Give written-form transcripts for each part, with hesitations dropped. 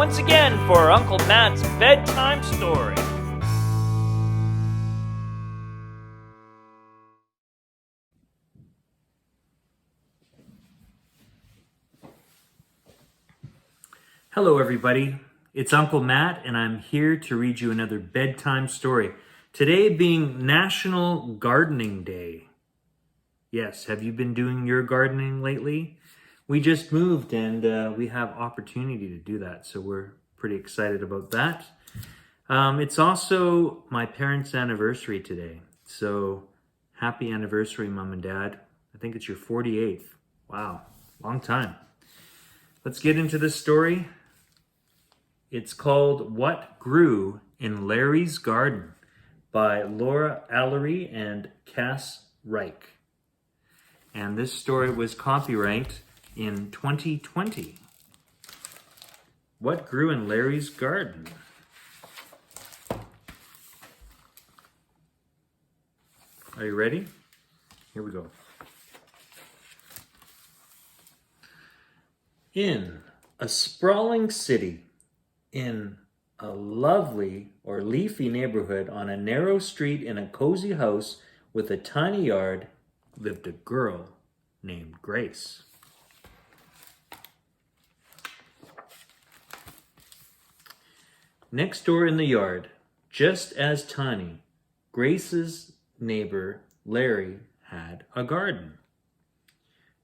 once again for Uncle Matt's bedtime story. Hello everybody, it's Uncle Matt and I'm here to read you another bedtime story. Today being National Gardening Day. Yes, have you been doing your gardening lately? We just moved and we have opportunity to do that, so we're pretty excited about that. It's also my parents' anniversary today, so happy anniversary, Mom and Dad. I think it's your 48th. Wow, long time. Let's get into this story. It's called What Grew in Larry's Garden by Alary and Kass Reich. And this story was copyrighted in 2020. What grew in Larry's garden? Are you ready? Here we go. In a sprawling city, in a lovely or leafy neighborhood on a narrow street in a cozy house with a tiny yard, lived a girl named Grace. Next door in the yard, just as tiny, Grace's neighbor Larry had a garden.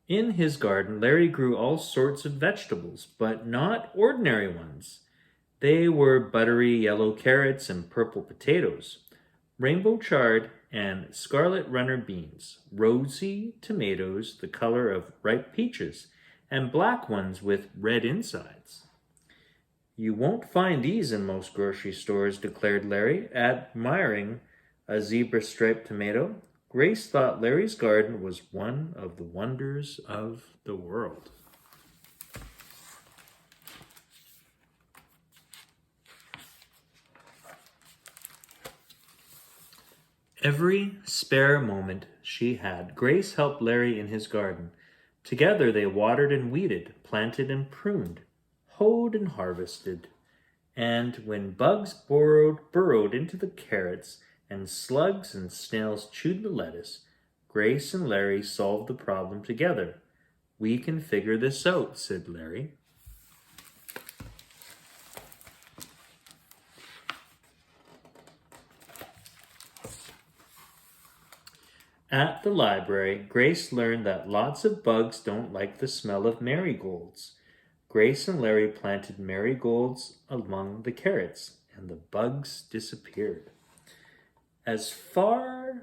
In his garden, Larry grew all sorts of vegetables, but not ordinary ones. They were buttery yellow carrots and purple potatoes, rainbow chard and scarlet runner beans, rosy tomatoes the color of ripe peaches, and black ones with red insides. You won't find these in most grocery stores, declared Larry, admiring a zebra-striped tomato. Grace thought Larry's garden was one of the wonders of the world. Every spare moment she had, Grace helped Larry in his garden. Together they watered and weeded, planted and pruned, hoed and harvested. And when bugs burrowed into the carrots and slugs and snails chewed the lettuce, Grace and Larry solved the problem together. "We can figure this out," said Larry. At the library, Grace learned that lots of bugs don't like the smell of marigolds. Grace and Larry planted marigolds among the carrots, and the bugs disappeared. As for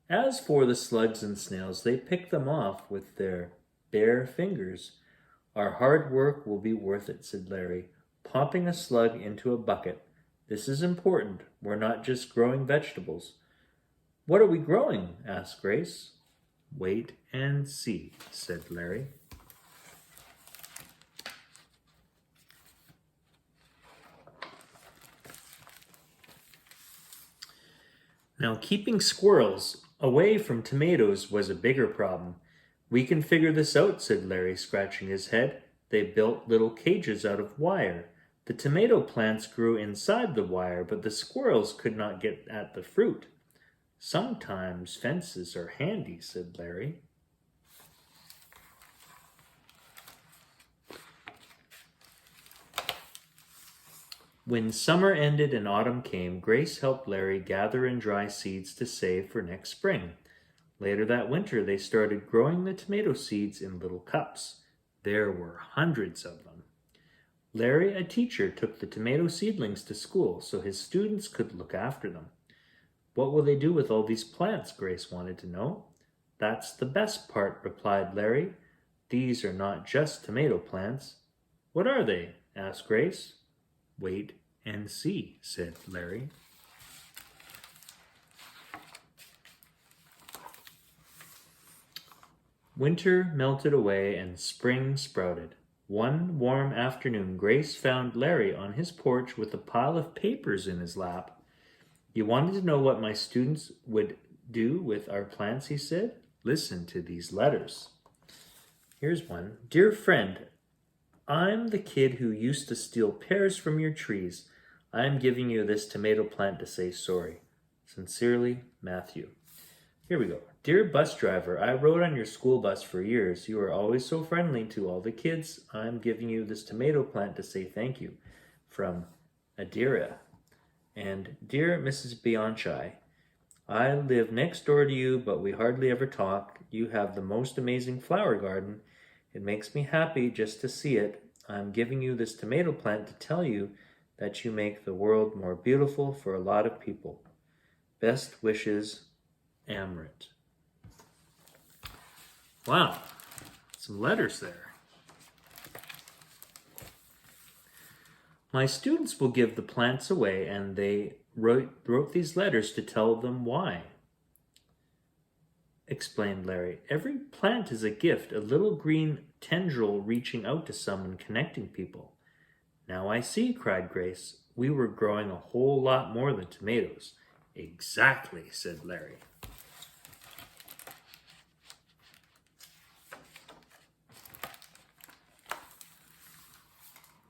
the slugs and snails, they picked them off with their bare fingers. "Our hard work will be worth it," said Larry, popping a slug into a bucket. "This is important. We're not just growing vegetables." "What are we growing?" asked Grace. "Wait and see," said Larry. Now, keeping squirrels away from tomatoes was a bigger problem. "We can figure this out," said Larry, scratching his head. They built little cages out of wire. The tomato plants grew inside the wire, but the squirrels could not get at the fruit. "Sometimes fences are handy," said Larry. When summer ended and autumn came, Grace helped Larry gather and dry seeds to save for next spring. Later that winter, they started growing the tomato seeds in little cups. There were hundreds of them. Larry, a teacher, took the tomato seedlings to school so his students could look after them. "What will they do with all these plants?" Grace wanted to know. "That's the best part," replied Larry. "These are not just tomato plants." "What are they?" asked Grace. "Wait and see," said Larry. Winter melted away and spring sprouted. One warm afternoon, Grace found Larry on his porch with a pile of papers in his lap. "You wanted to know what my students would do with our plants," he said. "Listen to these letters." Here's one. "Dear friend, I'm the kid who used to steal pears from your trees. I'm giving you this tomato plant to say sorry. Sincerely, Matthew. Here we go. Dear bus driver, I rode on your school bus for years. You are always so friendly to all the kids. I'm giving you this tomato plant to say thank you. From Adira. And dear Mrs. Bianchi, I live next door to you, but we hardly ever talk. You have the most amazing flower garden. It makes me happy just to see it. I'm giving you this tomato plant to tell you that you make the world more beautiful for a lot of people. Best wishes, Amrit. Wow, some letters there. My students will give the plants away, and they wrote these letters to tell them why, explained Larry. Every plant is a gift, a little green tendril reaching out to someone, connecting people. Now I see, cried Grace. We were growing a whole lot more than tomatoes. Exactly, said Larry.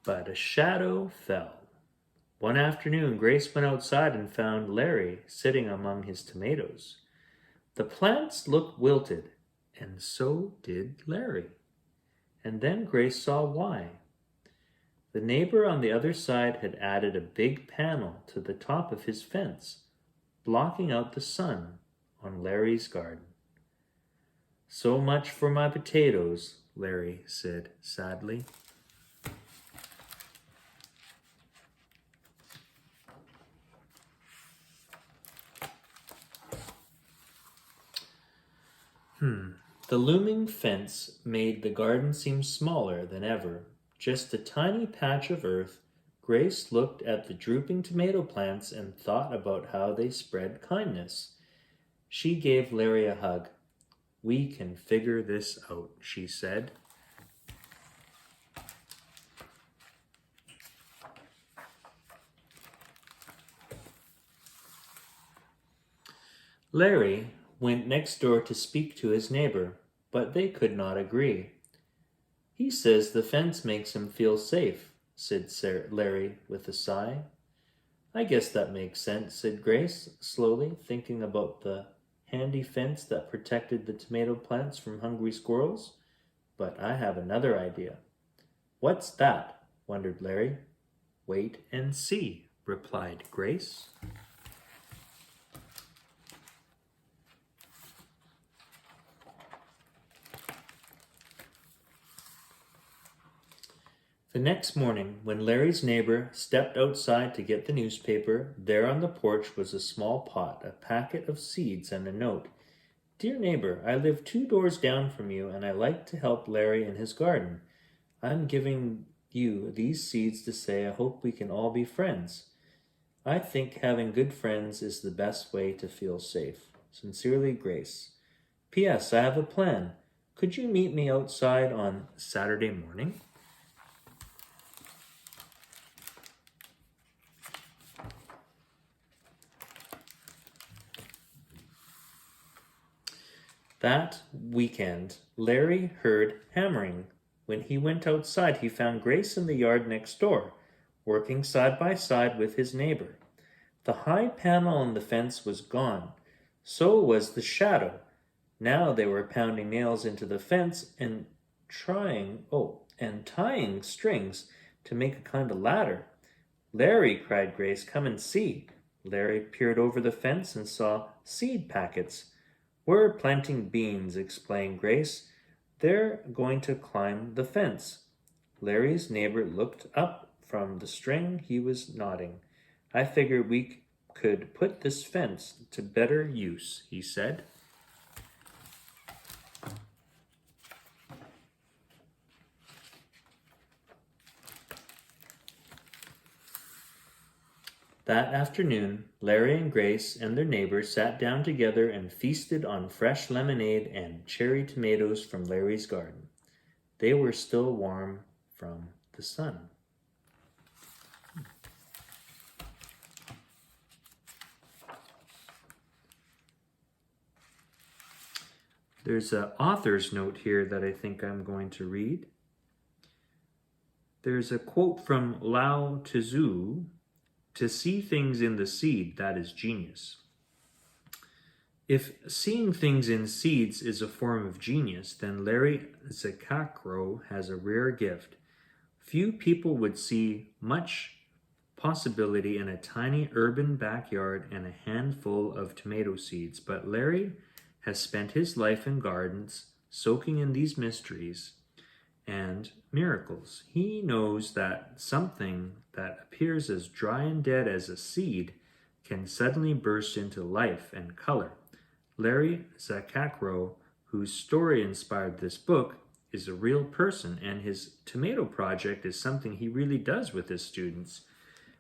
But a shadow fell. One afternoon, Grace went outside and found Larry sitting among his tomatoes. The plants looked wilted, and so did Larry. And then Grace saw why. The neighbor on the other side had added a big panel to the top of his fence, blocking out the sun on Larry's garden. So much for my potatoes, Larry said sadly. The looming fence made the garden seem smaller than ever. Just a tiny patch of earth. Grace looked at the drooping tomato plants and thought about how they spread kindness. She gave Larry a hug. We can figure this out, she said. Larry went next door to speak to his neighbor, but they could not agree. He says the fence makes him feel safe, said Larry with a sigh. I guess that makes sense, said Grace, slowly, thinking about the handy fence that protected the tomato plants from hungry squirrels. But I have another idea. What's that? Wondered Larry. Wait and see, replied Grace. The next morning, when Larry's neighbor stepped outside to get the newspaper, there on the porch was a small pot, a packet of seeds, and a note. Dear neighbor, I live 2 doors down from you, and I like to help Larry in his garden. I'm giving you these seeds to say I hope we can all be friends. I think having good friends is the best way to feel safe. Sincerely, Grace. P.S. I have a plan. Could you meet me outside on Saturday morning? That weekend, Larry heard hammering. When he went outside, he found Grace in the yard next door, working side by side with his neighbor. The high panel on the fence was gone. So was the shadow. Now they were pounding nails into the fence and tying strings to make a kind of ladder. Larry, cried Grace, come and see. Larry peered over the fence and saw seed packets. We're planting beans, explained Grace. They're going to climb the fence. Larry's neighbor looked up from the string he was knotting. I figured we could put this fence to better use, he said. That afternoon, Larry and Grace and their neighbor sat down together and feasted on fresh lemonade and cherry tomatoes from Larry's garden. They were still warm from the sun. There's an author's note here that I think I'm going to read. There's a quote from Lao Tzu: "To see things in the seed, that is genius." If seeing things in seeds is a form of genius, then Larry Zakakro has a rare gift. Few people would see much possibility in a tiny urban backyard and a handful of tomato seeds, but Larry has spent his life in gardens, soaking in these mysteries and miracles. He knows that something that appears as dry and dead as a seed can suddenly burst into life and color. Larry Zakakro, whose story inspired this book, is a real person, and his tomato project is something he really does with his students.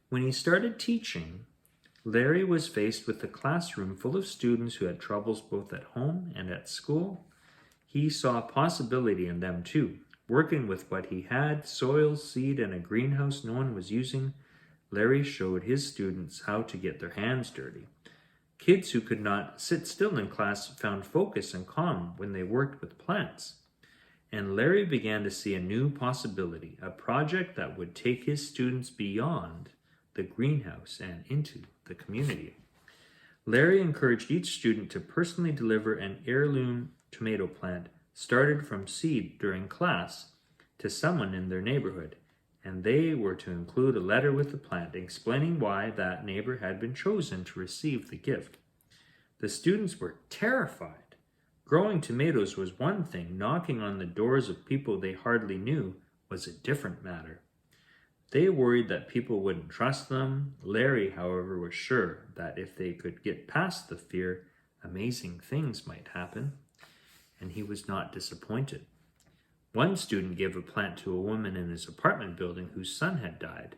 When he started teaching, Larry was faced with a classroom full of students who had troubles both at home and at school. He saw possibility in them too. Working with what he had, soil, seed, and a greenhouse no one was using, Larry showed his students how to get their hands dirty. Kids who could not sit still in class found focus and calm when they worked with plants. And Larry began to see a new possibility, a project that would take his students beyond the greenhouse and into the community. Larry encouraged each student to personally deliver an heirloom tomato plant started from seed during class to someone in their neighborhood, and they were to include a letter with the plant explaining why that neighbor had been chosen to receive the gift. The students were terrified. Growing tomatoes was one thing, knocking on the doors of people they hardly knew was a different matter. They worried that people wouldn't trust them. Larry, however, was sure that if they could get past the fear, amazing things might happen, and he was not disappointed. One student gave a plant to a woman in his apartment building whose son had died.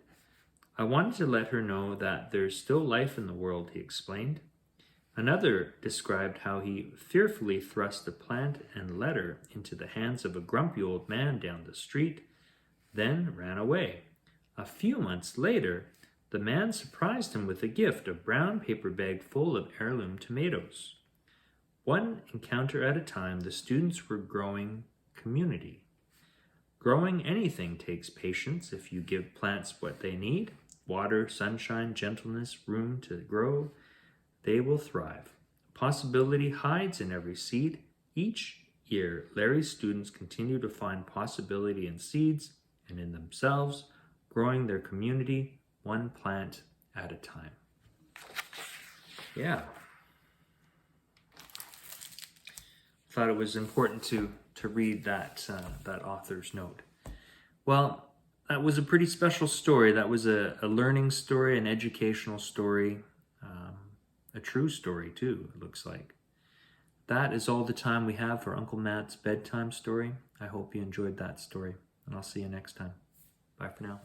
"I wanted to let her know that there's still life in the world," he explained. Another described how he fearfully thrust a plant and letter into the hands of a grumpy old man down the street, then ran away. A few months later, the man surprised him with a gift, a brown paper bag full of heirloom tomatoes. One encounter at a time, the students were growing community. Growing anything takes patience. If you give plants what they need, water, sunshine, gentleness, room to grow, they will thrive. Possibility hides in every seed. Each year, Larry's students continue to find possibility in seeds and in themselves, growing their community one plant at a time. Yeah. Thought it was important to read that author's note. Well, that was a pretty special story. That was a learning story, an educational story, a true story too, it looks like. That is all the time we have for Uncle Matt's bedtime story. I hope you enjoyed that story, and I'll see you next time. Bye for now.